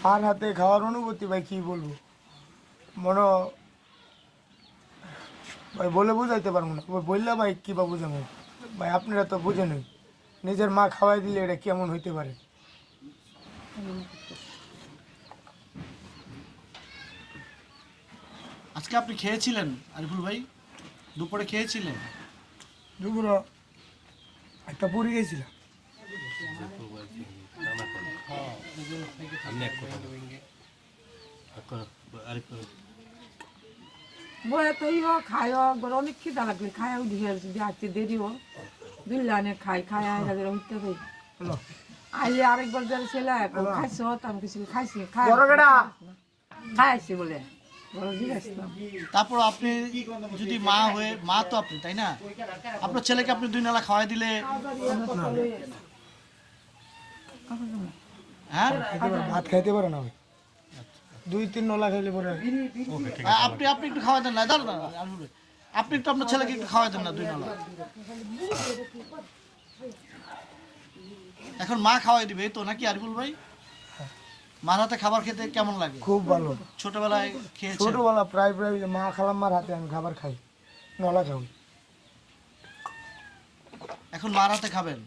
মার হাতে খাওয়ার অনুভূতি ভাই কি বলবো, মনে ভাই বলে বুঝাইতে পারবো না, ওই বললে ভাই কী বা বুঝাবো ভাই, আপনারা তো বুঝেনই, নিজের মা খাওয়াই দিলে এটা কেমন হইতে পারে। আজকে আপনি খেয়েছিলেন আরিফুল ভাই? দুপুরে খেয়েছিলেন? দুপুরে একটা পুরি গেছিলাম। বয়ে তৈও খাইও অনেক খিদা লাগবে খাই উঠে যদি আসতে দেরিও দুলানে খাই খাই আইরা করে উঠতে পারি আইলে আরেকবার যারা ছেলে খাইছো আমি কিছু খাইছি খাই খাইছি বলে তারপর আপনি যদি মা হয়ে, মা তো আপনি তাই না, আপনার ছেলেকে আপনি 2 নালা খাওয়াই দিলে হ্যাঁ ভাত খাইতে পারে না ভাই, 2-3 নলা খাইলে পরে। আপনি আপনি একটু খাওয়াই দেন না, দাঁড়ান না, আপনি একটু আপনার ছেলেকে একটু খাওয়াই দেন না 2 নালা। এখন মা খাওয়াই দিবে এই তো নাকি আরিফুল ভাই? মার হাতে খাবার খেতে কেমন লাগে? খুব ভালো। ছোটবেলায় খেয়েছেন? ছোটবেলা প্রায় প্রায় মা খালাম্মার হাতে আমি খাবার খাই, নলা খাই। এখন মার হাতে খাবেন?